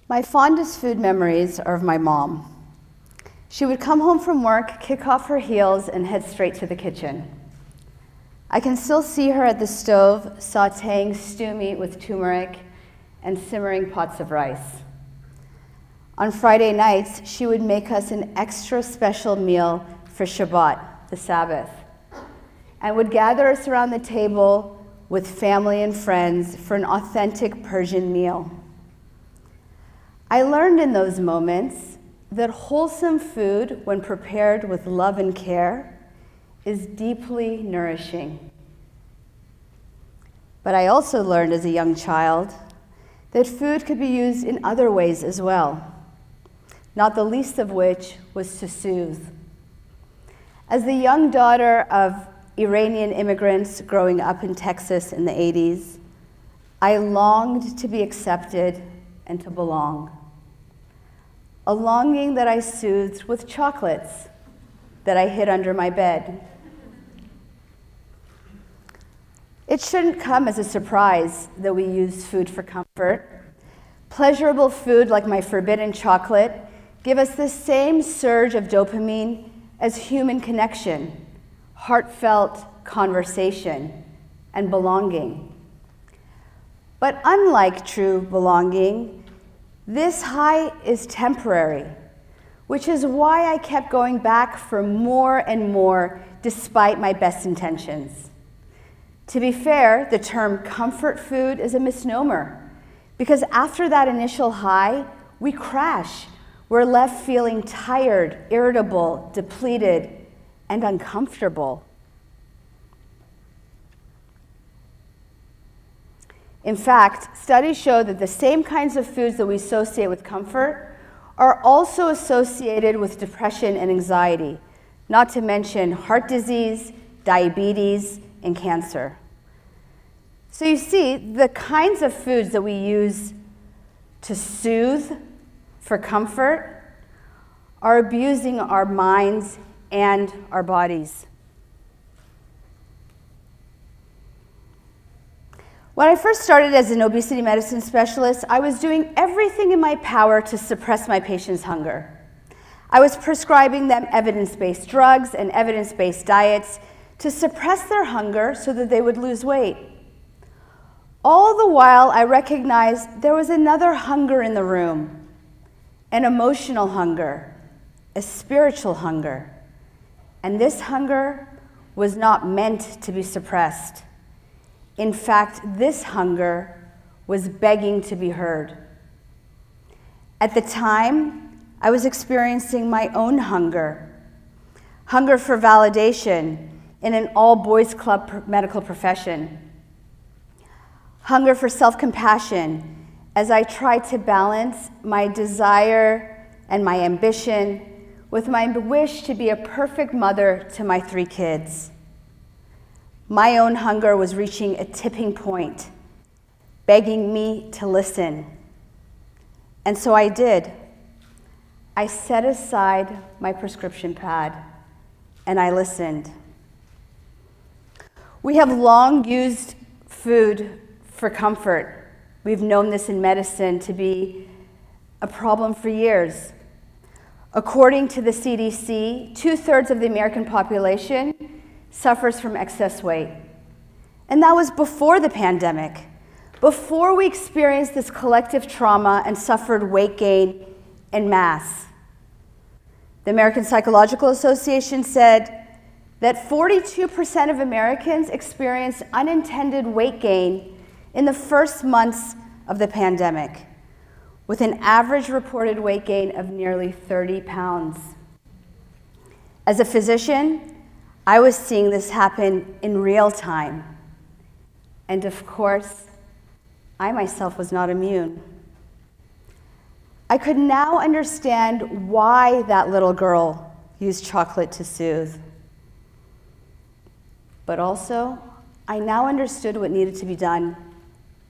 My fondest food memories are of my mom. She would come home from work, kick off her heels, and head straight to the kitchen. I can still see her at the stove, sautéing stew meat with turmeric and simmering pots of rice. On Friday nights, she would make us an extra special meal for Shabbat, the Sabbath, and would gather us around the table with family and friends for an authentic Persian meal. I learned in those moments that wholesome food, when prepared with love and care, is deeply nourishing. But I also learned as a young child that food could be used in other ways as well, not the least of which was to soothe. As the young daughter of Iranian immigrants growing up in Texas in the 80s, I longed to be accepted and to belong. A longing that I soothed with chocolates that I hid under my bed. It shouldn't come as a surprise that we use food for comfort. Pleasurable food like my forbidden chocolate give us the same surge of dopamine as human connection, heartfelt conversation, and belonging. But unlike true belonging, this high is temporary, which is why I kept going back for more and more despite my best intentions. To be fair, the term comfort food is a misnomer, because after that initial high, we crash. We're left feeling tired, irritable, depleted, and uncomfortable. In fact, studies show that the same kinds of foods that we associate with comfort are also associated with depression and anxiety, not to mention heart disease, diabetes, and cancer. So you see, the kinds of foods that we use to soothe for comfort are abusing our minds and our bodies. When I first started as an obesity medicine specialist, I was doing everything in my power to suppress my patients' hunger. I was prescribing them evidence-based drugs and evidence-based diets to suppress their hunger so that they would lose weight. All the while, I recognized there was another hunger in the room, an emotional hunger, a spiritual hunger. And this hunger was not meant to be suppressed. In fact, this hunger was begging to be heard. At the time, I was experiencing my own hunger for validation in an all-boys club medical profession, hunger for self-compassion as I tried to balance my desire and my ambition with my wish to be a perfect mother to my 3 kids. My own hunger was reaching a tipping point, begging me to listen. And so I did. I set aside my prescription pad and I listened. We have long used food for comfort. We've known this in medicine to be a problem for years. According to the CDC, 2/3 of the American population suffers from excess weight. And that was before the pandemic, before we experienced this collective trauma and suffered weight gain en masse. The American Psychological Association said that 42% of Americans experienced unintended weight gain in the first months of the pandemic, with an average reported weight gain of nearly 30 pounds. As a physician, I was seeing this happen in real time. And of course, I myself was not immune. I could now understand why that little girl used chocolate to soothe. But also, I now understood what needed to be done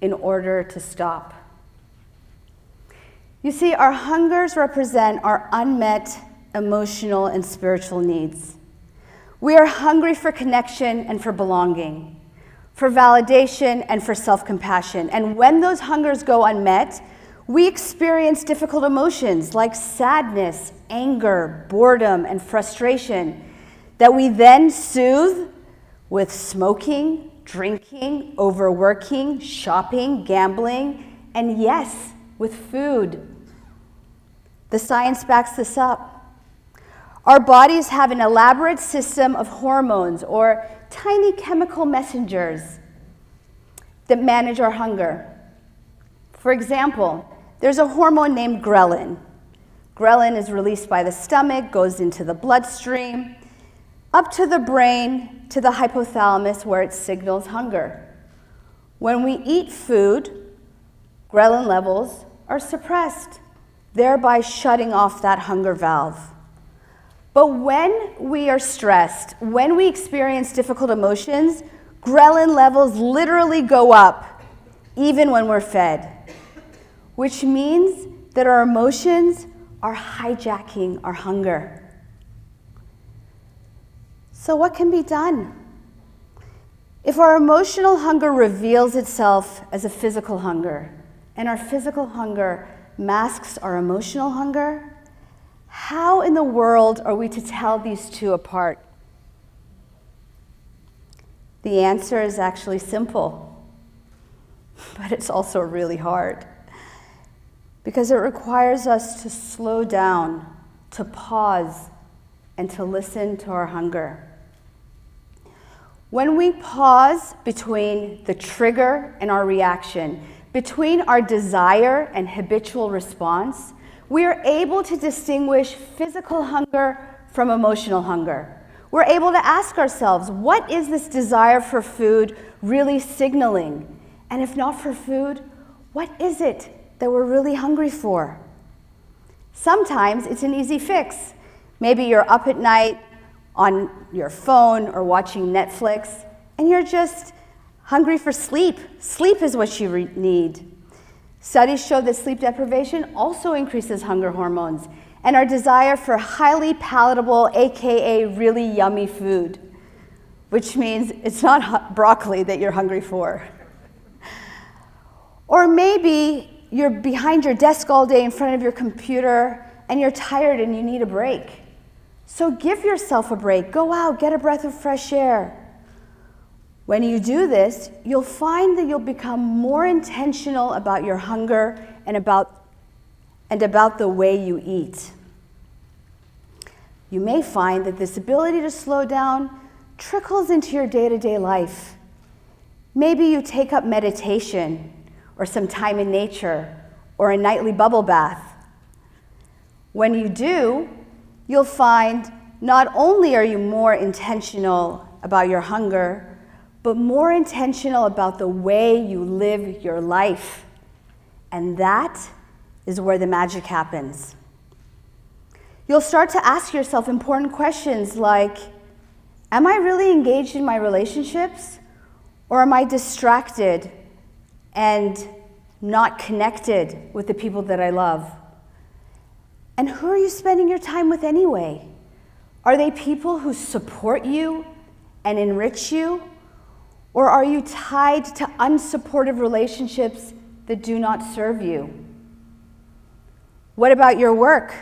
in order to stop. You see, our hungers represent our unmet emotional and spiritual needs. We are hungry for connection and for belonging, for validation and for self-compassion. And when those hungers go unmet, We experience difficult emotions like sadness, anger, boredom, and frustration that we then soothe with smoking, drinking, overworking, shopping, gambling, and yes, with food. The science backs this up. Our bodies have an elaborate system of hormones or tiny chemical messengers that manage our hunger. For example, there's a hormone named ghrelin. Ghrelin is released by the stomach, goes into the bloodstream, up to the brain, to the hypothalamus where it signals hunger. When we eat food, ghrelin levels are suppressed, thereby shutting off that hunger valve. But when we are stressed, when we experience difficult emotions, ghrelin levels literally go up, even when we're fed, which means that our emotions are hijacking our hunger. So what can be done? If our emotional hunger reveals itself as a physical hunger, and our physical hunger masks our emotional hunger, how in the world are we to tell these two apart? The answer is actually simple, but it's also really hard because it requires us to slow down, to pause, and to listen to our hunger. When we pause between the trigger and our reaction, between our desire and habitual response, we are able to distinguish physical hunger from emotional hunger. We're able to ask ourselves, what is this desire for food really signaling? And if not for food, what is it that we're really hungry for? Sometimes it's an easy fix. Maybe you're up at night on your phone or watching Netflix, and you're just hungry for sleep. Sleep is what you need. Studies show that sleep deprivation also increases hunger hormones and our desire for highly palatable, aka really yummy food, which means it's not broccoli that you're hungry for. Or maybe you're behind your desk all day in front of your computer and you're tired and you need a break. So give yourself a break. Go out, get a breath of fresh air. When you do this, you'll find that you'll become more intentional about your hunger and about the way you eat. You may find that this ability to slow down trickles into your day-to-day life. Maybe you take up meditation or some time in nature or a nightly bubble bath. When you do, you'll find not only are you more intentional about your hunger, but more intentional about the way you live your life. And that is where the magic happens. You'll start to ask yourself important questions like, am I really engaged in my relationships? Or am I distracted and not connected with the people that I love? And who are you spending your time with anyway? Are they people who support you and enrich you? Or are you tied to unsupportive relationships that do not serve you? What about your work?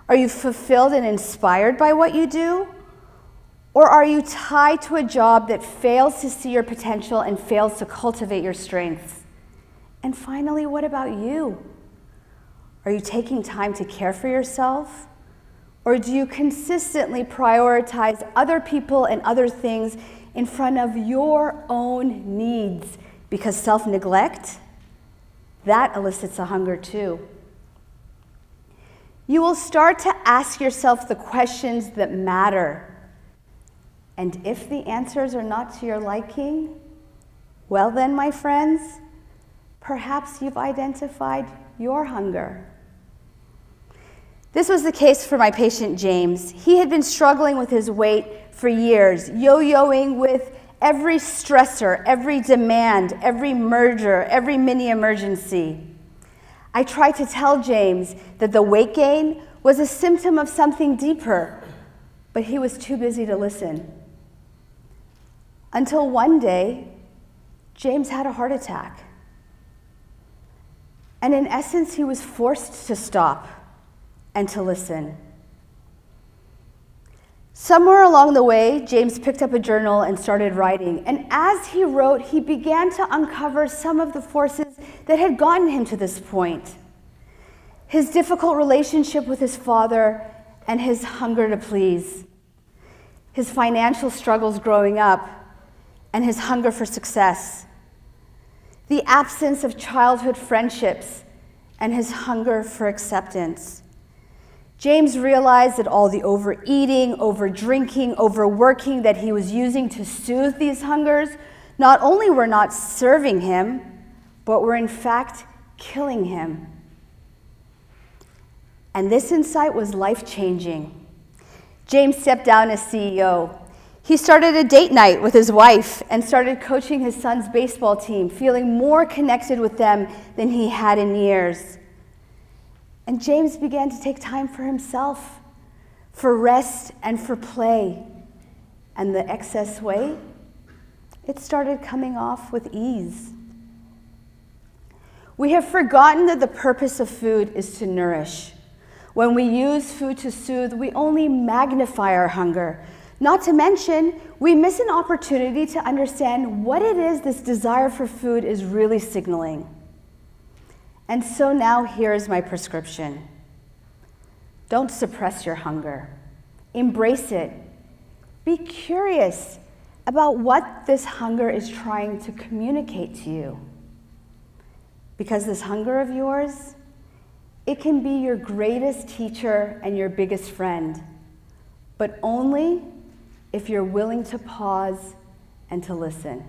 Are you fulfilled and inspired by what you do? Or are you tied to a job that fails to see your potential and fails to cultivate your strengths? And finally, what about you? Are you taking time to care for yourself? Or do you consistently prioritize other people and other things in front of your own needs? Because self-neglect, that elicits a hunger too. You will start to ask yourself the questions that matter. And if the answers are not to your liking, well then, my friends, perhaps you've identified your hunger. This was the case for my patient James. He had been struggling with his weight for years, yo-yoing with every stressor, every demand, every merger, every mini emergency. I tried to tell James that the weight gain was a symptom of something deeper, but he was too busy to listen. Until one day, James had a heart attack. And in essence, he was forced to stop and to listen. Somewhere along the way, James picked up a journal and started writing. And as he wrote, he began to uncover some of the forces that had gotten him to this point. His difficult relationship with his father and his hunger to please. His financial struggles growing up and his hunger for success. The absence of childhood friendships and his hunger for acceptance. James realized that all the overeating, overdrinking, overworking that he was using to soothe these hungers not only were not serving him, but were in fact killing him. And this insight was life-changing. James stepped down as CEO. He started a date night with his wife and started coaching his son's baseball team, feeling more connected with them than he had in years. And James began to take time for himself, for rest and for play. And the excess weight, it started coming off with ease. We have forgotten that the purpose of food is to nourish. When we use food to soothe, we only magnify our hunger. Not to mention, we miss an opportunity to understand what it is this desire for food is really signaling. And so now here's my prescription. Don't suppress your hunger. Embrace it. Be curious about what this hunger is trying to communicate to you. Because this hunger of yours, it can be your greatest teacher and your biggest friend, but only if you're willing to pause and to listen.